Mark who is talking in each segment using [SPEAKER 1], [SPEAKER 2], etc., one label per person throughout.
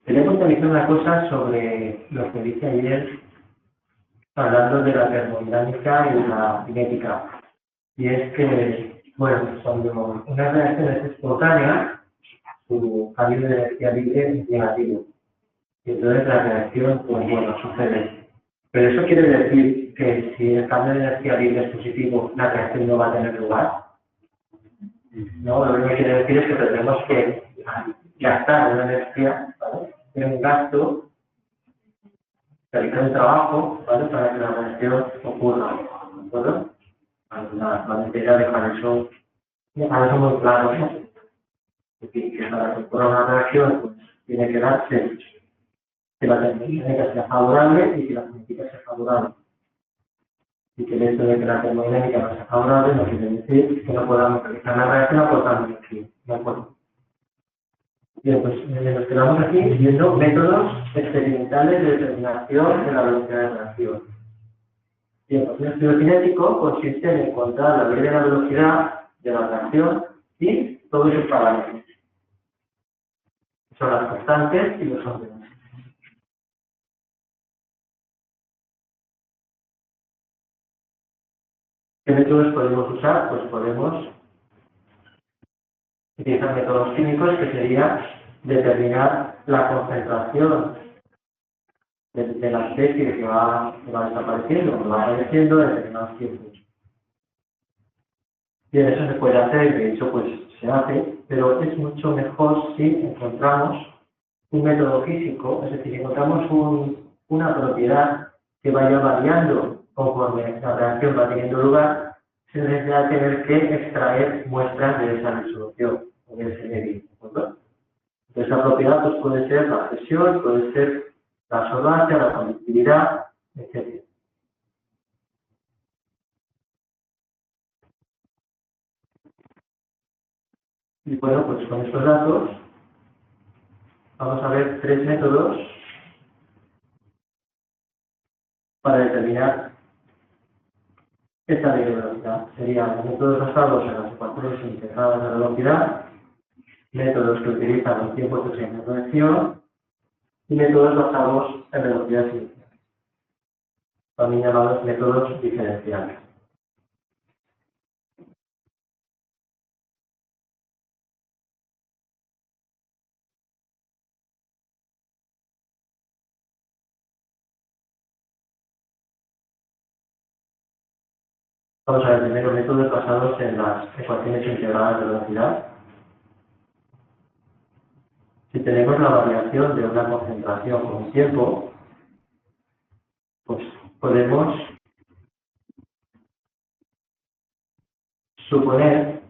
[SPEAKER 1] Quería puntualizar una cosa sobre lo que dije ayer, hablando de la termodinámica y la cinética. Y es que, bueno, cuando una reacción es espontánea, su cambio de energía libre es negativo. Y entonces la reacción, pues bueno, sucede. Pero eso quiere decir que si el cambio de energía libre es positivo, la reacción no va a tener lugar. No, lo que quiere decir es que tendremos que gastar una energía, ¿vale? En un gasto, realizar un trabajo, ¿vale? Para que la reacción ocurra, ¿de acuerdo? La ya dejar eso muy claro, ¿no? Es decir, que para que ocurra una reacción, pues tiene que darse que la termodinámica sea favorable y que la cinética sea favorable. Y que el hecho de que la termodinámica no sea favorable no quiere decir que no podamos realizar la reacción aportando energía, ¿de acuerdo? Bien, pues nos quedamos aquí viendo métodos experimentales de determinación de la velocidad de reacción. Bien, pues un estudio cinético consiste en encontrar la ley de la velocidad de la reacción y todos sus parámetros. Son las constantes y los órdenes. ¿Qué métodos podemos usar? Pues podemos utilizar métodos químicos que sería determinar la concentración de la especie que va desapareciendo, que va apareciendo en determinados tiempos. Bien, eso se puede hacer, de hecho pues se hace, pero es mucho mejor si encontramos un método físico, es decir, encontramos una propiedad que vaya variando conforme la reacción va teniendo lugar, sin necesidad de tener que extraer muestras de esa disolución o de ese medio, ¿de acuerdo? Entonces la propiedad pues, puede ser la presión, puede ser la solvancia, la conductividad, etc. Y bueno, pues con estos datos vamos a ver tres métodos para determinar esta ley de velocidad. Serían los métodos basados en las ecuaciones integradas de velocidad, métodos que utilizan los tiempos de sincronización y métodos basados en velocidad inicial, también llamados métodos diferenciales. Vamos a ver primero métodos basados en las ecuaciones integradas de velocidad. Si tenemos la variación de una concentración con un tiempo, pues podemos suponer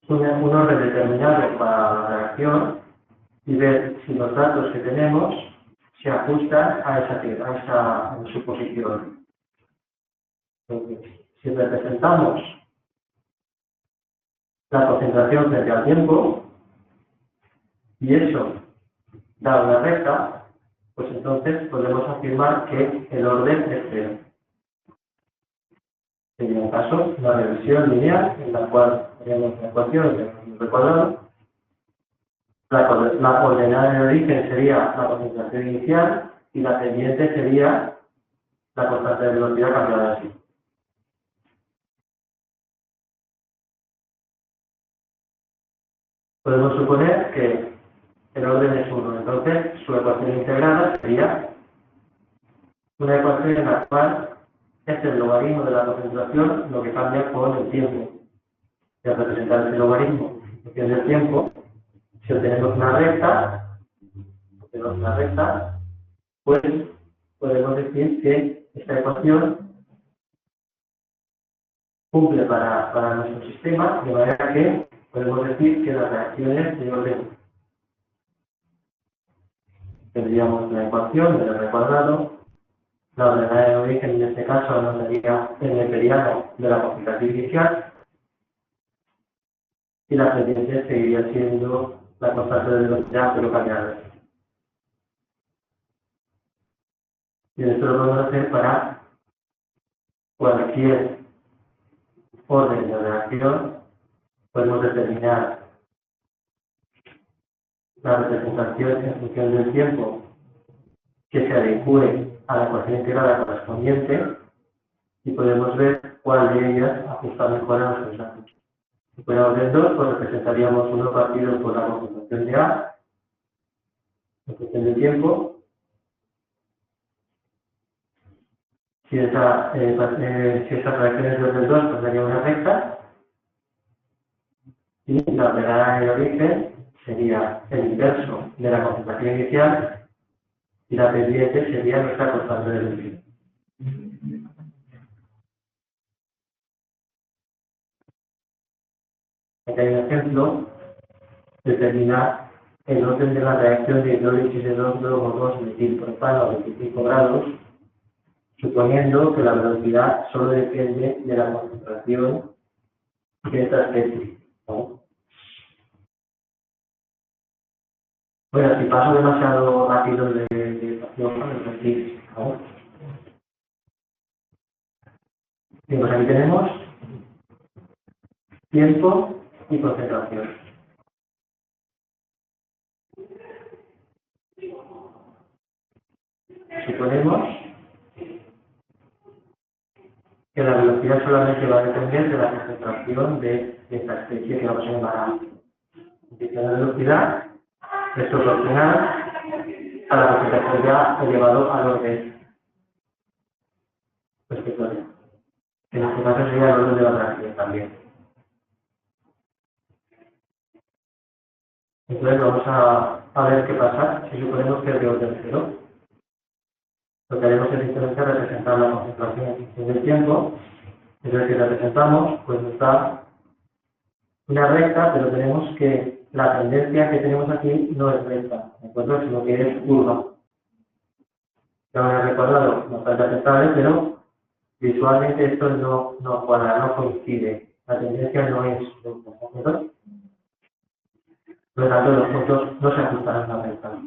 [SPEAKER 1] un orden determinado para la reacción y ver si los datos que tenemos se ajustan a esa suposición. Entonces, si representamos la concentración frente al tiempo y eso da una recta, pues entonces podemos afirmar que el orden es cero. Sería un caso, una revisión lineal en la cual tenemos la ecuación de un cuadrado. La coordenada de origen sería la concentración inicial y la pendiente sería la constante de velocidad cambiada así. Podemos suponer que el orden es 1, entonces su ecuación integrada sería una ecuación en la cual es el logaritmo de la concentración lo que cambia con el tiempo. Y al representar ese logaritmo en función del tiempo, si obtenemos una recta, pues podemos decir que esta ecuación cumple para nuestro sistema, de manera que podemos decir que las reacciones de orden tendríamos la ecuación del r cuadrado, la ordenada de origen en este caso nos daría el neperiano de la concentración inicial y la pendiente seguiría siendo la constante de velocidad pero cambiada. Y esto lo podemos hacer para cualquier orden de reacción, podemos determinar la representación en función del tiempo que se adecue a la ecuación integrada correspondiente y podemos ver cuál de ellas ajusta mejor a nuestros datos. Si fuéramos del 2, pues representaríamos 1 partido por la concentración de A en función del tiempo. Si esa reacción es de orden 2, pues daría una recta. Y la ordenada en el origen sería el inverso de la concentración inicial y la pendiente sería nuestra constante de desvío. Aquí hay un ejemplo, determinar el orden de la reacción de hidrólisis de 2,2 metilpropano a 25 grados, suponiendo que la velocidad solo depende de la concentración de esta especie, ¿no? Bueno, si paso demasiado rápido de ecuación, pues aquí, ¿no? Bien, pues aquí tenemos tiempo y concentración. Suponemos que la velocidad solamente va a depender de la concentración de esta especie que vamos a llamar A. La velocidad es proporcional a la concentración de A elevado al orden respecto a B. En este caso sería el orden de la reacción también. Entonces vamos a ver qué pasa si suponemos que es de orden 0. Lo que haremos es simplemente representar la concentración en función del tiempo. Entonces si representamos, pues nos da una recta, pero tenemos que la tendencia que tenemos aquí no es recta, ¿de acuerdo? Sino que es curva. Ya me he recordado, no está aceptable, pero visualmente esto no cuadra, no coincide. La tendencia no es recta, ¿de acuerdo? Por lo tanto, los puntos no se ajustarán a la recta.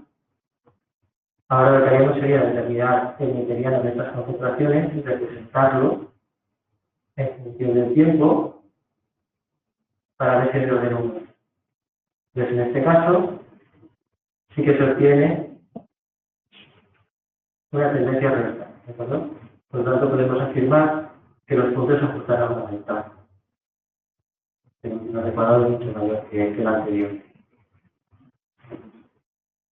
[SPEAKER 1] Ahora lo que haríamos sería determinar el meridiano de estas concentraciones y representarlo en función del tiempo para ver si es de orden 1. Entonces, en este caso, sí que se obtiene una tendencia recta, ¿de acuerdo? Por lo tanto, podemos afirmar que los puntos se ajustarán a la recta. Un adecuado mucho mayor que el anterior.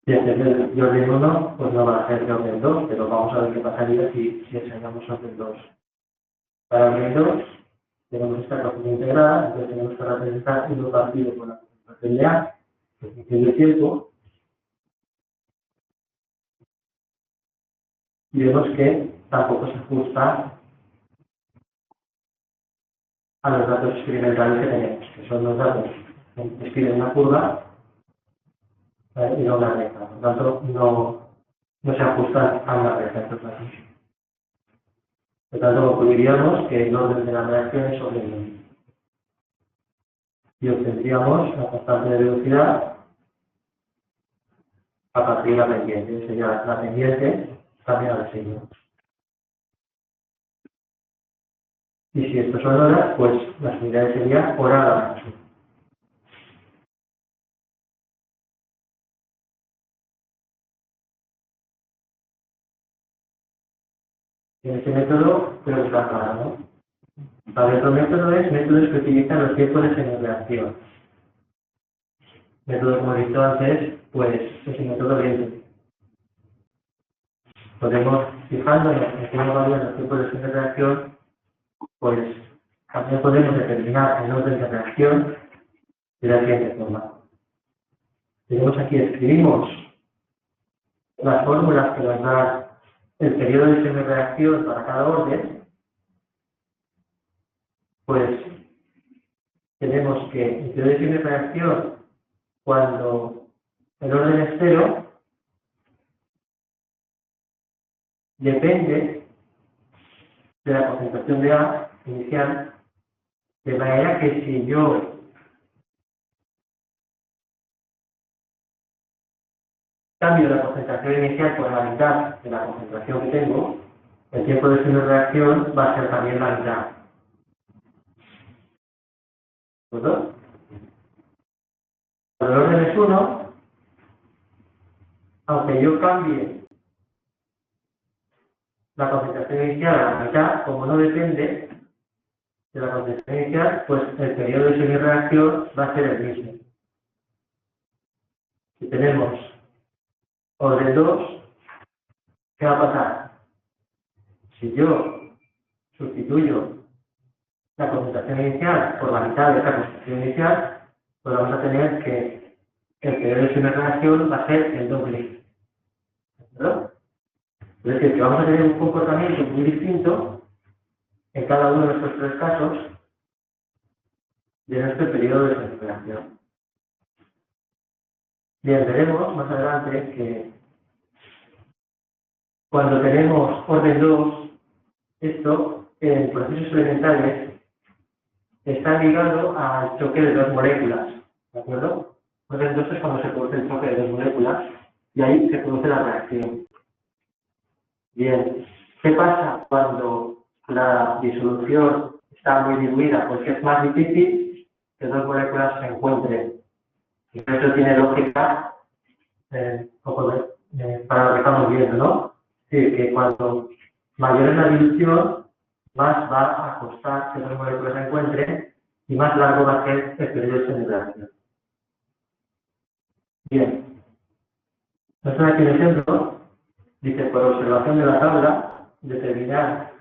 [SPEAKER 1] Si este es de orden 1, pues no va a ser de orden 2, pero vamos a ver qué pasaría si enseñamos orden 2. Para orden 2, tenemos esta ecuación integrada, entonces tenemos que representar 1 partido por la concentración de A, en función del tiempo, y vemos que tampoco se ajusta a los datos experimentales que tenemos, que son los datos que describen una curva y no una recta. Por lo tanto, no se ajustan a una recta estos datos. Por lo tanto, concluiríamos que el orden de la reacción es orden 1. Y obtendríamos la constante de velocidad a partir de la pendiente. Sería la pendiente cambiada de signo. Y si esto son horas, pues las unidades serían hora a la menos 1. En este método, creo que está claro, ¿no? Vale, otro método es métodos que utilizan los tiempos de semireacción. Método, como he dicho antes, pues es un método lento. Podemos, fijándonos en cómo varían los tiempos de semireacción, pues también podemos determinar el orden de reacción de la siguiente forma. Tenemos aquí, escribimos las fórmulas que nos dan el periodo de semireacción para cada orden, pues tenemos que el periodo de semireacción, cuando el orden es 0, depende de la concentración de A inicial, de manera que si yo cambio la concentración inicial por la mitad de la concentración que tengo, el tiempo de semireacción va a ser también la mitad. ¿verdad? Cuando el orden es 1, aunque yo cambie la concentración inicial a la mitad, como no depende de la concentración inicial, pues el periodo de semi-reacción va a ser el mismo. Si tenemos orden 2, ¿qué va a pasar? Si yo sustituyo la concentración inicial por la mitad de esta concentración inicial, pues vamos a tener que el periodo de semi-reacción va a ser el doble. ¿Verdad? Es decir, que vamos a tener un comportamiento muy distinto en cada uno de estos tres casos de nuestro periodo de semi-reacción. Bien, veremos más adelante que cuando tenemos orden 2, esto en procesos elementales está ligado al choque de dos moléculas, ¿de acuerdo? Orden 2 es cuando se produce el choque de dos moléculas y ahí se produce la reacción. Bien, ¿qué pasa cuando la disolución está muy diluida? Pues que es más difícil que dos moléculas se encuentren. Y eso tiene lógica para lo que estamos viendo, ¿no? Es decir, que cuando mayor es la dilución, más va a costar que dos moléculas se encuentren y más largo va a ser el periodo de semi-reacción. Bien, entonces aquí el ejemplo dice, por observación de la tabla, determinar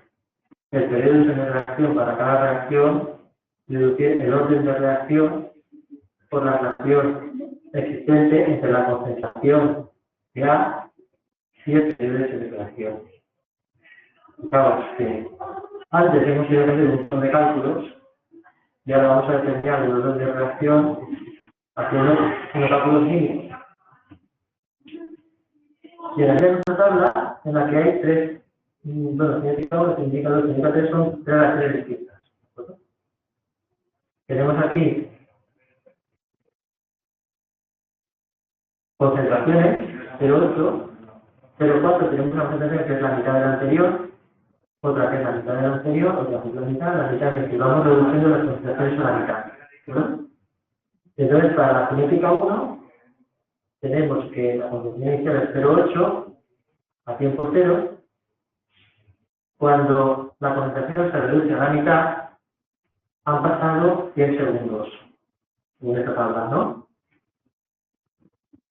[SPEAKER 1] el periodo de semi-reacción para cada reacción, deducir el orden de reacción por la relación existente entre la concentración de A y el periodo de semi-reacción. Fijaos que antes hemos ido a hacer un montón de cálculos y ahora vamos a determinar el orden de reacción haciendo unos cálculos mínimos. Y en esta tabla, en la que hay tres, los indicadores son tres reacciones distintas. Tenemos aquí concentraciones, 0,8, 0,4 tenemos una concentración que es la mitad de la anterior, otra que es la mitad de la anterior, otra que es la mitad que vamos reduciendo las concentraciones a la mitad. ¿No? Entonces, para la cinética 1, tenemos que la concentración inicial es 0,8 a tiempo cero. Cuando la concentración se reduce a la mitad, han pasado 100 segundos en esta tabla, ¿no?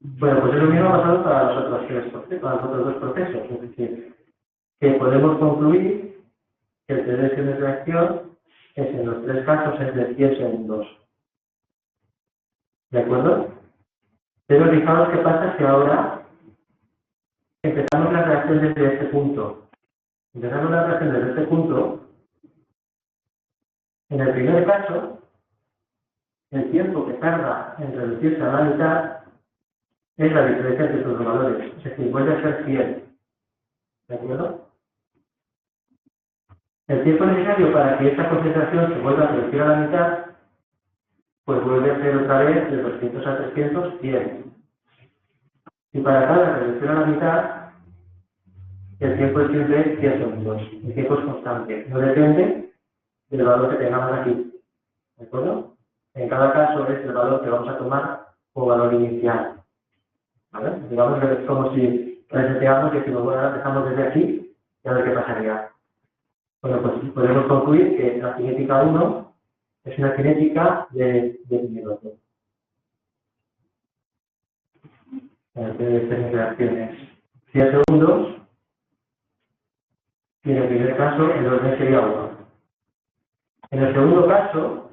[SPEAKER 1] Bueno, pues eso mismo ha pasado para los otros para los otros dos procesos, es decir, que podemos concluir que el periodo de reacción es en los tres casos es de 100 segundos. ¿De acuerdo? Pero fijaos qué pasa si ahora empezamos la reacción desde este punto. Empezamos la reacción desde este punto. En el primer caso, el tiempo que tarda en reducirse a la mitad es la diferencia entre sus valores, es decir, vuelve a ser 100. ¿De acuerdo? El tiempo necesario para que esta concentración se vuelva a reducir a la mitad, pues vuelve a ser otra vez de 200 a 300, 100. Y para cada reducción a la mitad, el tiempo es siempre 100 segundos. El tiempo es constante, no depende del valor que tengamos aquí. ¿De acuerdo? En cada caso es el valor que vamos a tomar como valor inicial. ¿Vale? Digamos que es como si reseteamos que si nos dejamos desde aquí, ya ver qué pasaría. Bueno, pues podemos concluir que la cinética 1 es una cinética de 10 minutos. De tres reacciones 100 segundos y en el primer caso el orden sería 1. En el segundo caso,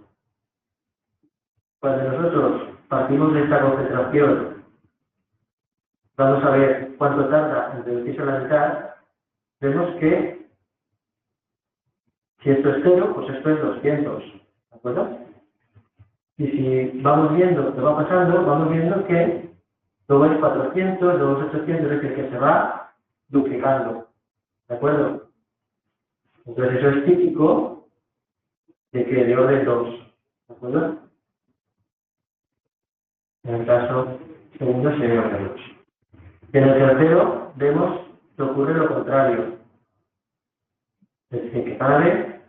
[SPEAKER 1] cuando nosotros partimos de esta concentración, vamos a ver cuánto tarda en reducirse a la mitad, vemos que si esto es 0, pues esto es 200, ¿de acuerdo? Y si vamos viendo qué va pasando, vamos viendo que luego es 400, luego es 800, es decir, que se va duplicando, ¿de acuerdo? Entonces eso es típico de que de orden 2, ¿de acuerdo? En el caso segundo sería orden 2. En el tercero vemos que ocurre lo contrario. Es decir, que cada vez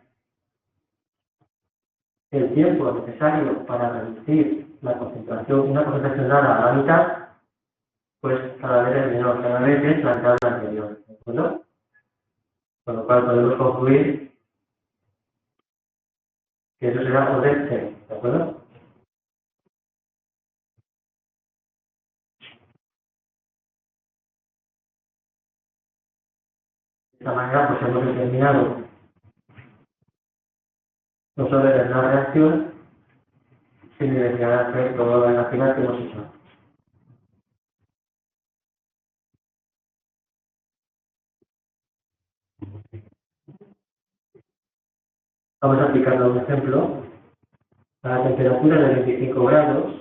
[SPEAKER 1] el tiempo necesario para reducir la concentración, una concentración dada a la mitad, pues cada vez es menor, cada vez es la tabla anterior, ¿de acuerdo? Con lo cual podemos concluir que eso será poder C, ¿de acuerdo? De esta manera pues hemos determinado no solo de la reacción, sino de hacer todo lo final que hemos hecho. Vamos a aplicarlo a un ejemplo. A la temperatura de 25 grados,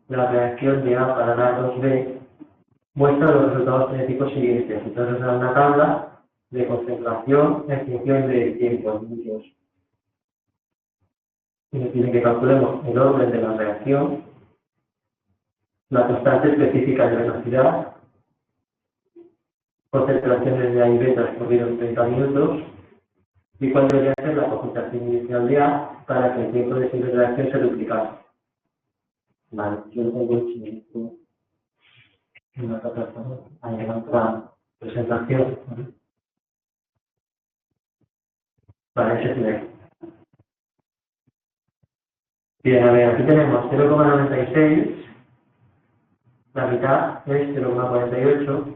[SPEAKER 1] la reacción de A para la 2B muestra los resultados cinéticos siguientes. Entonces nos da una tabla de concentración en función del tiempo, minutos. Y nos pide que calculemos el orden de la reacción, la constante específica de velocidad, concentraciones de A y B transcurridos en 30 minutos, y cuál debería ser la concentración inicial de A para que el tiempo de simple reacción se duplicase. Vale, yo tengo hecho una plataforma, hay otra presentación. Vale, ese es el. Bien, a ver, aquí tenemos 0,96, la mitad es 0,48,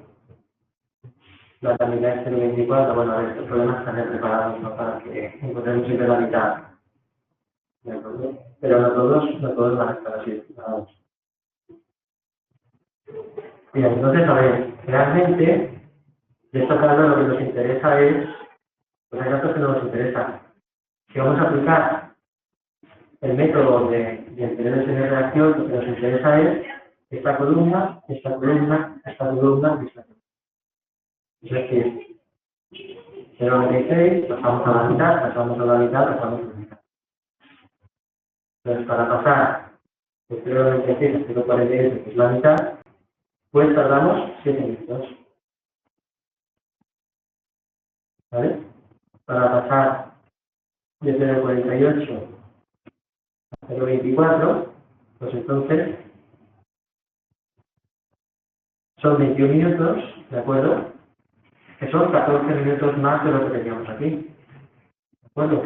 [SPEAKER 1] la otra mitad es 0,24. Bueno, a ver, estos problemas están preparados, ¿no?, para que encontremos siempre la mitad. ¿De acuerdo? Pero no todos van a estar así preparados. Bien, entonces, a ver, realmente, de esta tabla lo que nos interesa es, pues hay datos que no nos interesan. Si vamos a aplicar el método de periodos de reacción, lo que nos interesa es esta columna, esta columna, esta columna y esta columna. Es decir, 0,96, pasamos a la mitad, pasamos a la mitad, pasamos a la mitad. Entonces, para pasar de 0,96 a 0,48, que es la mitad, pues tardamos 7 minutos. ¿Vale? Para pasar de 0,48 a 0,24, pues entonces son 21 minutos, ¿de acuerdo? Que son 14 minutos más de lo que teníamos aquí. ¿De acuerdo?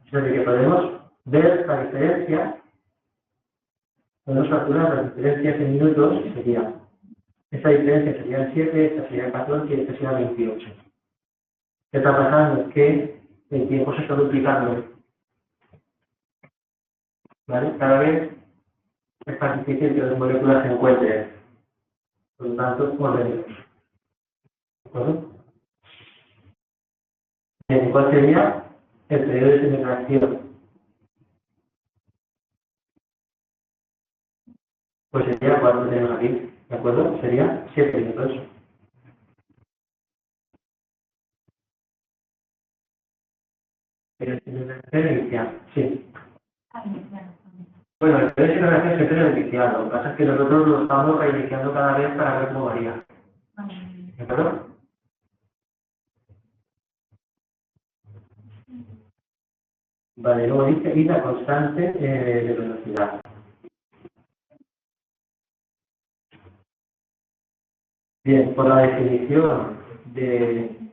[SPEAKER 1] Es decir, que podemos ver la diferencia, podemos calcular las diferencias en minutos, que sería, esta diferencia sería 7, esta sería 14 y esta sería 28. ¿Qué está pasando? Es que el tiempo se está duplicando. ¿Vale? Cada vez es más difícil que las moléculas se encuentren. Por lo tanto, volvemos. ¿De acuerdo? Bien, ¿cuál sería el periodo de reacción? Pues sería cuando tenemos aquí, ¿de acuerdo? Sería 7 minutos. Periodo de reacción inicial, sí. Bueno, el periodo de reacción siempre es inicial, lo que pasa es que nosotros lo estamos reiniciando cada vez para ver cómo varía. ¿De acuerdo? Vale, luego dice y la constante de velocidad. Bien, por la definición de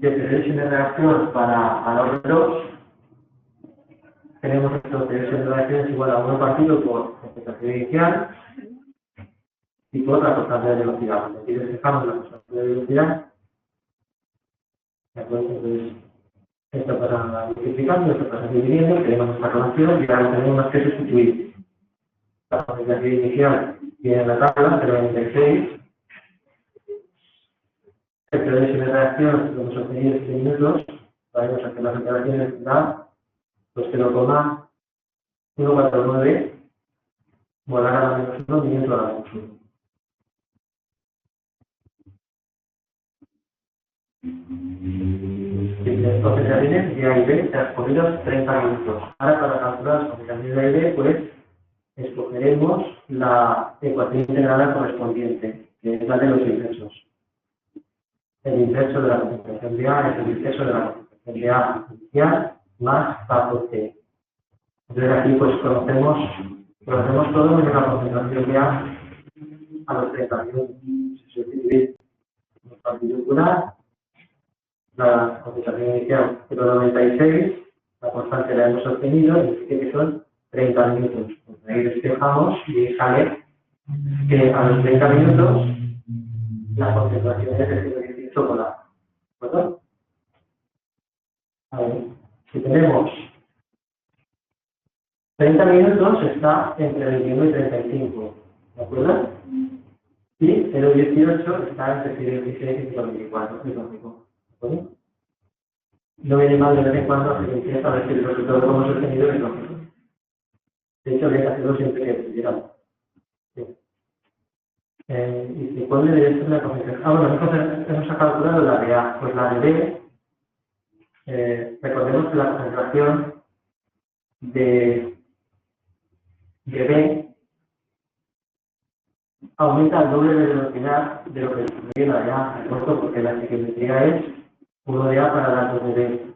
[SPEAKER 1] periodo de reacción para orden 2, tenemos que el periodo de reacción es igual a 1 partido por concentración inicial y por la constante de velocidad. Aquí despejamos la constante de velocidad. ¿De acuerdo? Entonces, esto pasa multiplicando, esto pasa dividiendo, tenemos esta relación y ahora tenemos que sustituir. La concentración inicial viene en la tabla, 0,96. El periodo de reacción lo hemos obtenido en 7 minutos. Vamos a hacer las operaciones da pues 0,149 molar a la menos 1 minuto a la menos 1. Las concentraciones de A y B transcurridos 30 minutos. Ahora, para calcular las concentraciones de A y B, pues escogeremos la ecuación integrada correspondiente, que es la de los inversos. El inverso de la concentración de A es el inverso de la concentración de A inicial más KPC. Entonces aquí pues conocemos todo menos la concentración de a los 30 minutos. Se sustituye nuestra amplitud curar, la concentración inicial 0,96, la constante la hemos obtenido y dice que son 30 minutos. Pues ahí despejamos y sale que a los 30 minutos la concentración es de 0,18 por hora. ¿De acuerdo? A ver, si tenemos 30 minutos está entre 21 y 35, ¿de acuerdo? Y 0,18 está entre 0,16 y 0,24, es lógico, ¿de acuerdo? No viene mal de vez en cuando hacer limpieza a ver si el resultado que hemos obtenido es lógico. De hecho, habría que hacerlo siempre que pudiéramos. Sí. ¿Y cuál debería ser la concentración? Bueno, hemos calculado la de A. Pues la de B, recordemos que la concentración de B aumenta al doble de velocidad de lo que distribuye la de A, ¿de acuerdo? Porque la estequiometría es 1 de A para la 2 de B.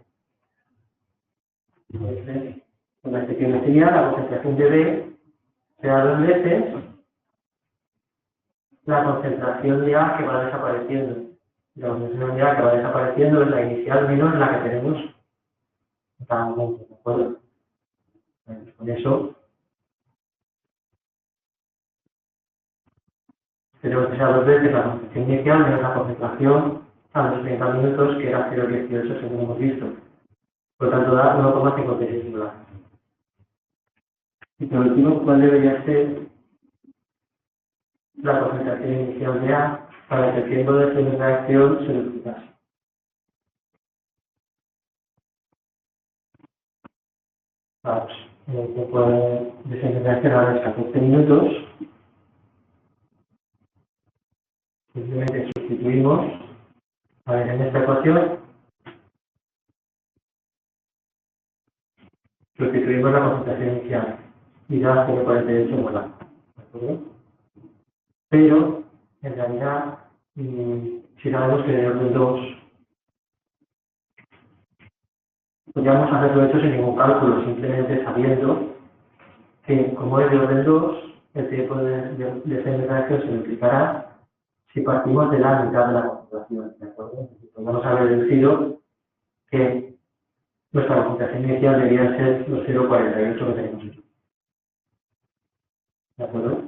[SPEAKER 1] Entonces, con la estequiometría, la concentración de B será 2 veces la concentración de A que va desapareciendo. La concentración de A que va desapareciendo es la inicial menos la que tenemos en cada momento, ¿de acuerdo? Entonces, con eso tenemos que ser 2 veces la concentración inicial menos la concentración a los 30 minutos, que era 0,18 según hemos visto. Por lo tanto, da 1,56 molar. Y por último, ¿cuál debería ser la concentración inicial de A para que el tiempo de reacción se duplicase? Vamos, el tiempo de reacción ahora es 14 minutos. Simplemente sustituimos, a ver, en esta ecuación, sustituimos la concentración inicial y da 0,48 molar. ¿De acuerdo? Pero, en realidad, si sabemos que de orden 2, podríamos hacerlo hecho sin ningún cálculo, simplemente sabiendo que, como es de orden 2, el tiempo de reacción se multiplicará si partimos de la mitad de la concentración, ¿de acuerdo? Podemos haber deducido que nuestra concentración inicial debería ser los 0,48 que tenemos aquí. ¿De acuerdo?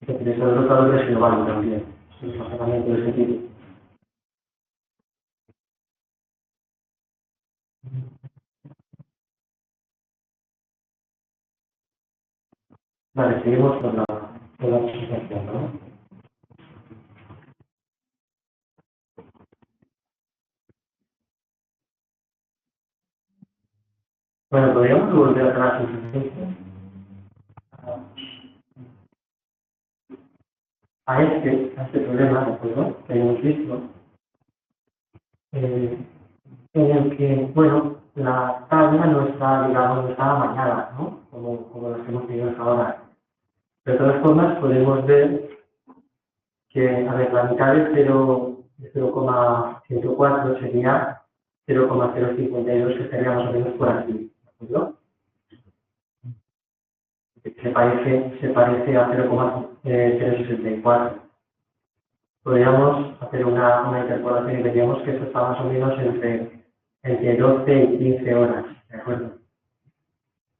[SPEAKER 1] Entonces, eso es otro que se lo vale también. Es un razonamiento de ese tipo. Vale, seguimos con la presentación, ¿no? Bueno, podríamos volver atrás un poquito a este problema, ¿de acuerdo? Que hemos visto, en el que, bueno, la tabla no está, digamos, no está amañada, ¿no? Como las que hemos tenido hasta ahora. De todas formas, podemos ver que, a ver, la mitad de 0,104 sería 0,052, que estaría más o menos por aquí, ¿de acuerdo? Se parece a 0,064. Podríamos hacer una interpolación y veríamos que eso está más o menos entre 12 y 15 horas, ¿de acuerdo?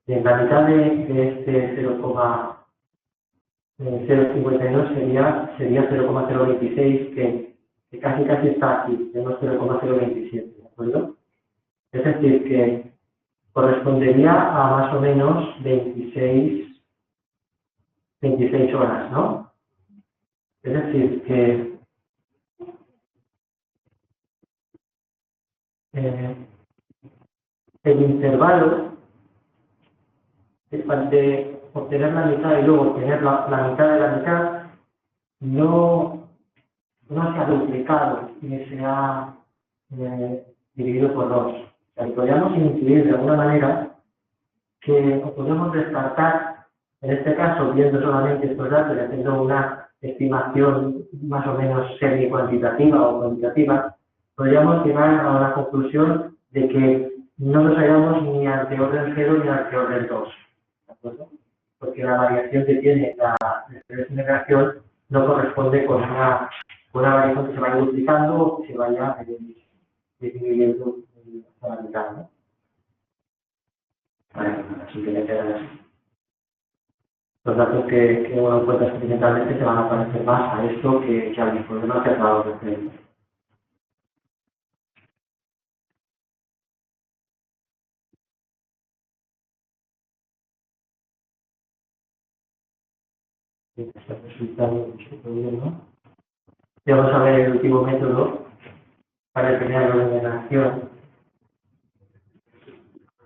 [SPEAKER 1] Y en la mitad de este 0,052 sería 0,026, que casi está aquí, tenemos 0,027, ¿de acuerdo? Es decir, que correspondería a más o menos 26 horas, ¿no? Es decir, que el intervalo de obtener la mitad y luego obtener la mitad de la mitad no se ha duplicado ni se ha dividido por 2. O sea, podríamos incluir de alguna manera que podemos descartar, en este caso, viendo solamente estos datos y haciendo una estimación más o menos semi-cuantitativa o cuantitativa, podríamos llegar a una conclusión de que no nos hallamos ni ante orden 0 ni ante orden 2, ¿de acuerdo? Porque la variación que tiene la expresión de reacción no corresponde con una variación que se vaya duplicando o que se vaya disminuyendo hasta la mitad, ¿no? Vale, simplemente así. Los datos que uno encuentra experimentalmente se van a parecer más a esto que a los problemas que acabamos de hacer. Está resultando este problema. Y vamos a ver el último método para determinar la ordenación,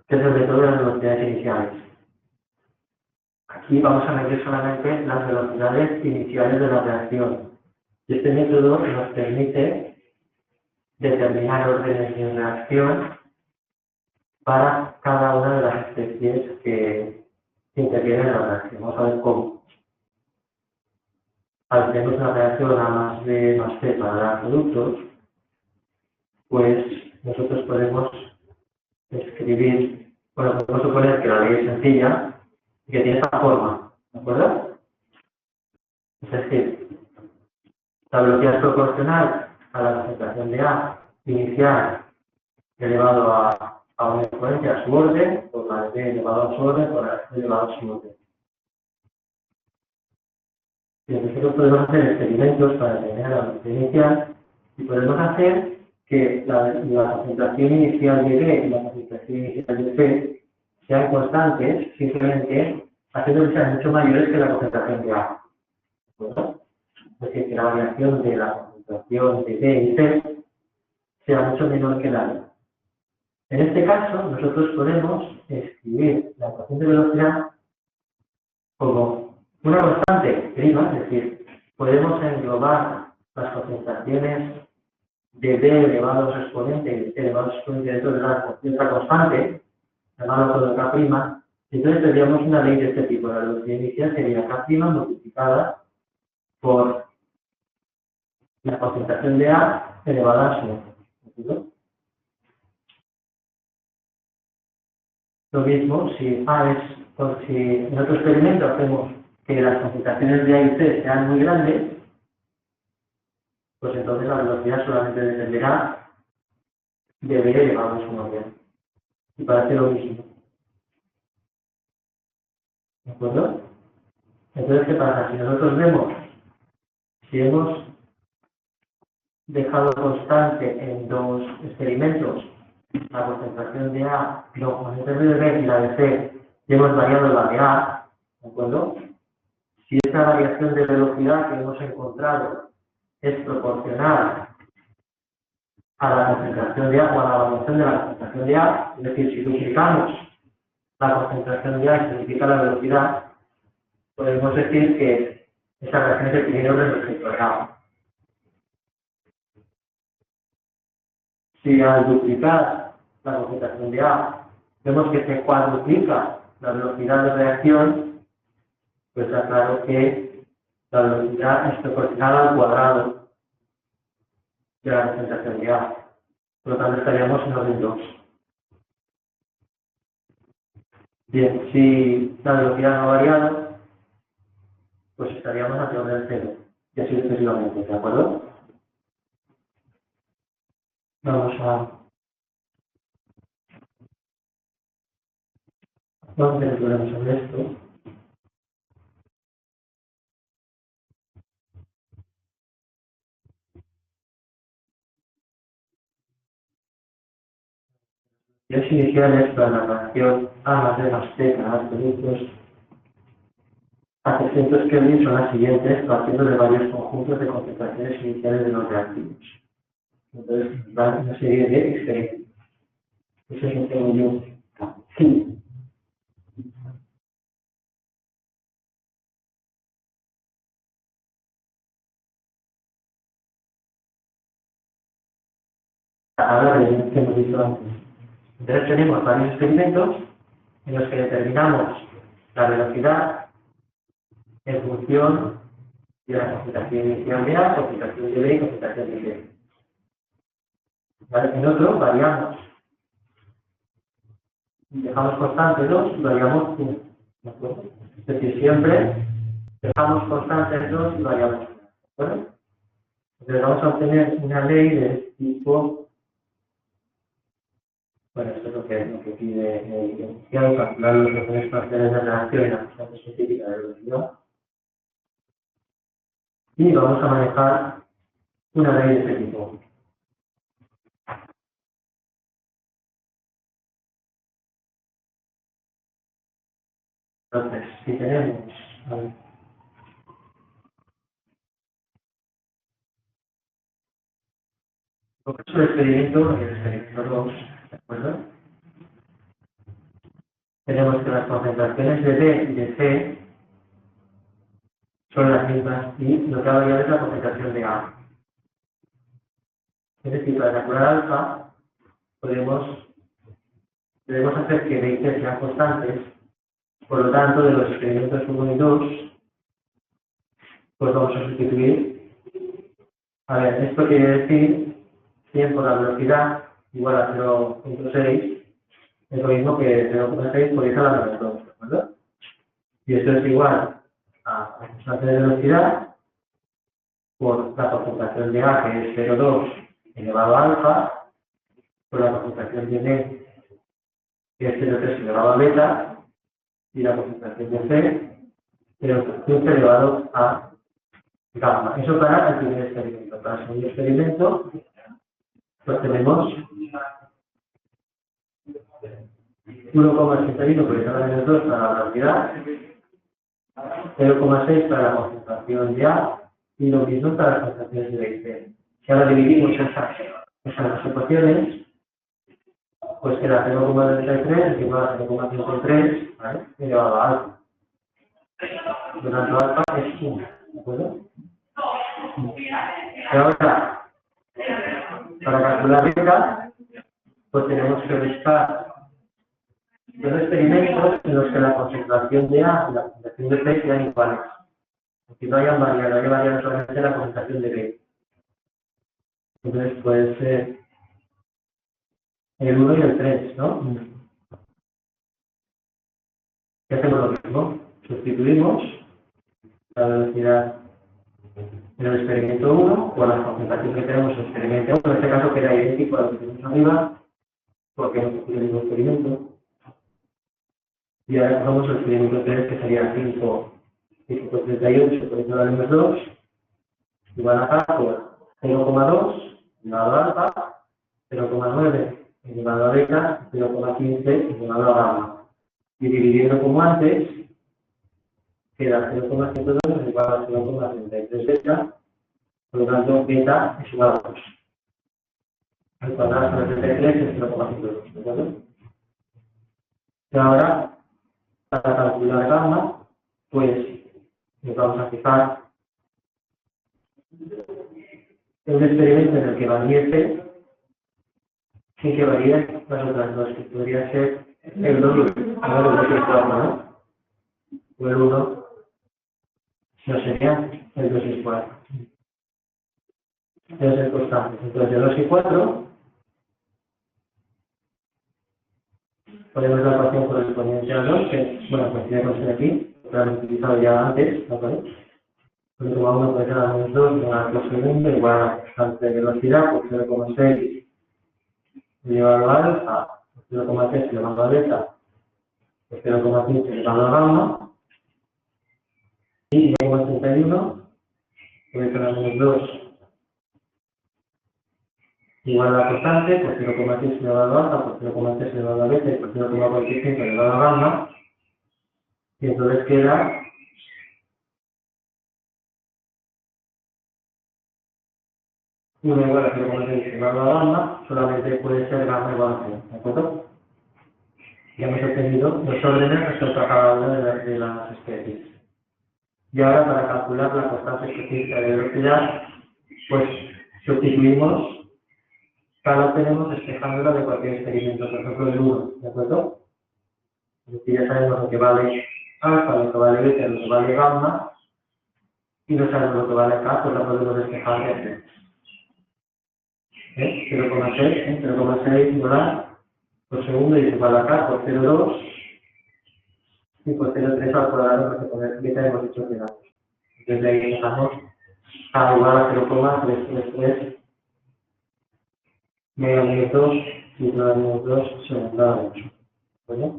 [SPEAKER 1] que es el método de las velocidades iniciales. Aquí vamos a medir solamente las velocidades iniciales de la reacción. Y este método nos permite determinar órdenes de reacción para cada una de las especies que intervienen en la reacción. Vamos a ver cómo. Al tener una reacción A más B más C para dar productos, pues nosotros podemos escribir, bueno, podemos suponer que la ley es sencilla y que tiene esta forma, ¿de acuerdo? Es decir, la velocidad es proporcional a la concentración de A inicial elevado a una exponencia a su orden, por la de B elevado a su orden, por la de C elevado a su orden. Y nosotros podemos hacer experimentos para determinar la velocidad inicial y podemos hacer que la concentración inicial de B y la concentración inicial de C sean constantes, simplemente haciendo que sean mucho mayores que la concentración de A. ¿Verdad? Es decir, que la variación de la concentración de B y C sea mucho menor que la de A. En este caso, nosotros podemos escribir la ecuación de velocidad como una constante prima, es decir, podemos englobar las concentraciones de B elevado a su exponente y C elevado a su exponente dentro de otra constante, llamada todo K', y entonces tendríamos una ley de este tipo. La velocidad inicial sería K' multiplicada por la concentración de A elevada a su orden. Lo mismo, si en otro experimento hacemos que las concentraciones de A y C sean muy grandes, pues entonces la velocidad solamente dependerá de B elevado a su orden. Y parece lo mismo. ¿De acuerdo? Entonces, ¿qué pasa? Si nosotros vemos, si hemos dejado constante en dos experimentos la concentración de A, la concentración de B y la de C, y hemos variado la de A, ¿de acuerdo? Si esta variación de velocidad que hemos encontrado es proporcional a la concentración de A o a la variación de la concentración de A, es decir, si duplicamos la concentración de A y se duplica la velocidad, podemos decir que esta reacción se tiene orden respecto a A. Si al duplicar la concentración de A vemos que se cuadruplica la velocidad de reacción, pues está claro que la velocidad es proporcional al cuadrado de la concentración de A. Por lo tanto, estaríamos en orden 2. Bien, si la velocidad no ha variado, pues estaríamos en orden 0. Y así sucesivamente, ¿de acuerdo? Vamos a tener problemas sobre esto. Los iniciales para la reacción A más B más T para los productos a 300 Kelvin son las siguientes, partiendo de varios conjuntos de concentraciones iniciales de los reactivos. Entonces, nos dan una serie de experimentos. Eso es lo que tengo yo aquí. Ahora de lo que hemos visto antes. Entonces tenemos varios experimentos en los que determinamos la velocidad en función de la concentración inicial de A, concentración de B y concentración de C. ¿vale? En otro variamos. Dejamos constante 2 y variamos 1. ¿De acuerdo? Es decir, siempre dejamos constantes 2 y variamos 1. ¿De acuerdo? Entonces vamos a obtener una ley del tipo, bueno, esto es lo que pide el diferencial, calcular los relaciones parciales de reacción y la constante específica de velocidad. Y vamos a manejar una ley de este tipo. Entonces, si tenemos, a ver, por caso del experimento, el experimento 2, ¿de acuerdo? Tenemos que las concentraciones de B y de C son las mismas y lo que va a variar es la concentración de A. Es decir, para calcular alfa, debemos hacer que B y C sean constantes. Por lo tanto, de los experimentos 1 y 2, pues vamos a sustituir. A ver, esto quiere decir 100 por la velocidad igual a 0.6, es lo mismo que 0.6 por 10 a la menos 2, ¿de acuerdo? Y esto es igual a la constante de velocidad por la concentración de A, que es 0,2 elevado a alfa, por la concentración de B, que es 0,3 elevado a beta, y la concentración de C, 0,15 elevado a gamma. Eso para el primer experimento. Para el segundo experimento, pues tenemos 1,81 por 10 a la menos 2 para la velocidad, 0,6 para la concentración de A, y lo mismo para las concentraciones de B y C. Si ahora dividimos esas dos ecuaciones, pues queda 0,93 igual a 0,53, ¿vale? Elevado a alfa. Por lo tanto, alfa es 1, ¿de acuerdo? Y ahora, para calcular beta, pues tenemos que buscar dos experimentos en los que la concentración de A y la concentración de C sean iguales. Que no hayan variado, haya variado solamente la concentración de B. Entonces puede ser el 1 y el 3, ¿no? Y hacemos lo mismo. Sustituimos la velocidad en el experimento 1 por la concentración que tenemos en el experimento 1. En este caso queda idéntico a lo que tenemos arriba, porque no es el mismo experimento. Y ahora cogemos el experimento 3, que sería 5 por 38 por 10 a la menos 2, igual acá por 0,2 elevado a alfa, 0,9 elevado a beta, 0,15 elevado a gamma. Y dividiendo como antes, queda 0,102 igual a 0,33 beta, por lo tanto beta es igual a 2. Al cuadrado de 33 es 0,102, ¿de acuerdo? Y ahora, para calcular gamma, pues nos vamos a fijar en un experimento en el que varíe C, sin que varíen las otras dos, que podría ser el 2 y el 4, ¿no? O el 1, no sería el 2 y el 4. Debe ser constantes. Entonces, el 2 y 4, ponemos la ecuación correspondiente al 2, que, bueno, pues tiene que ser aquí, lo han utilizado ya antes, ¿no? Por eso 1 por 10 a la menos 2 igual a segundo igual a la constante de velocidad por 0,6 elevado a alfa, por 0,3 elevado a beta, por 0,15 elevado a gamma, y 0,81 por 10 a la menos 2 igual a la constante por 0,6 elevado a alfa, por 0,3 elevado a beta y por 0,45 elevado a gamma, y entonces queda 1 igual a 0,6 elevado a gamma, solamente puede ser gamma igual a 0, ¿de acuerdo? Ya hemos obtenido los órdenes respecto a cada una de las especies. Y ahora, para calcular la constante específica de velocidad, pues sustituimos, cada lo tenemos despejándola de cualquier experimento, por ejemplo el 1, ¿de acuerdo? Es decir, ya sabemos lo que vale alfa, lo que vale beta, lo que vale gamma, y no sabemos lo que vale K, pues la podemos despejar de aquí. 0,6, 0,6 molar por segundo y igual acá por 0,2 y por 0,3 al cuadrado porque poner beta hemos dicho que datos. Entonces de ahí sacamos A igual a 0,333 megaminutos y megaminutos según cada uno. ¿Vale?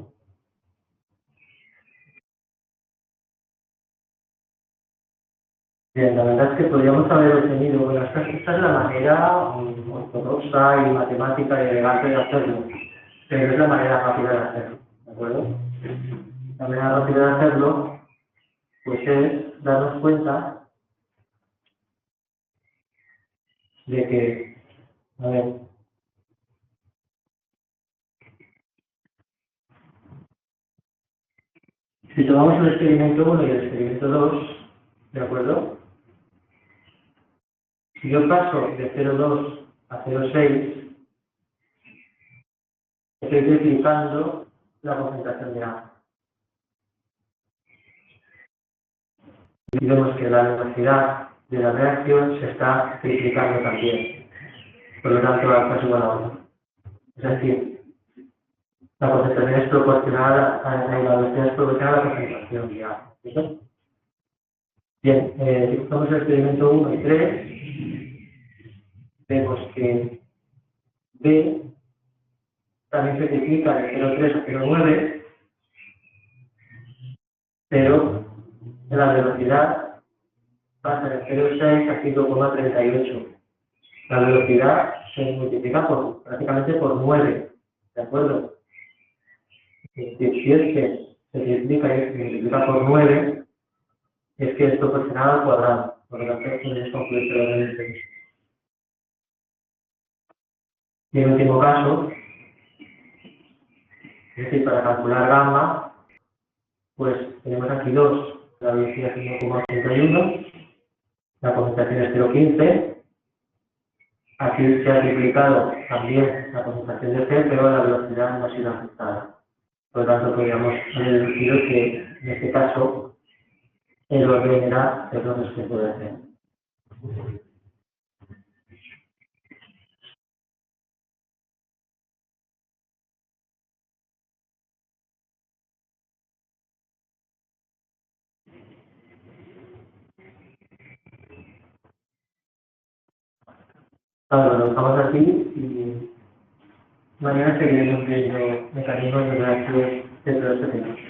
[SPEAKER 1] Bien, la verdad es que podríamos haber obtenido, bueno, esta es la manera ortodoxa y matemática y elegante de hacerlo, pero es la manera rápida de hacerlo, ¿de acuerdo? La manera rápida de hacerlo, pues es darnos cuenta de que, a ver, si tomamos el experimento 1 y el experimento 2, ¿de acuerdo? Si yo paso de 0,2 a 0,6, estoy triplicando la concentración de agua. Y vemos que la velocidad de la reacción se está triplicando también. Por lo tanto, alfa es igual a 1. Es decir, la concentración es proporcional la velocidad es proporcional a la concentración de agua. ¿Cierto? Bien, si cogemos el experimento 1 y 3, vemos que B también se triplica de 0,3 a 0,9, pero la velocidad pasa de 0,6 a 5,38. La velocidad se multiplica prácticamente por 9, ¿de acuerdo? Es decir, si es que se triplica y se multiplica por 9, es que es proporcional al cuadrado. Por lo tanto, podemos concluir que lo mismo. Y en último caso, es decir, para calcular gamma, pues tenemos aquí dos. La velocidad es 1,81, la concentración es 0,15. Aquí se ha triplicado también la concentración de C, pero la velocidad no ha sido afectada. Por lo tanto, podríamos haber deducido que en este caso el orden era el orden que puede hacer. Vale, lo dejamos aquí y mañana seguiremos viendo mecanismos de reacción dentro de este tema.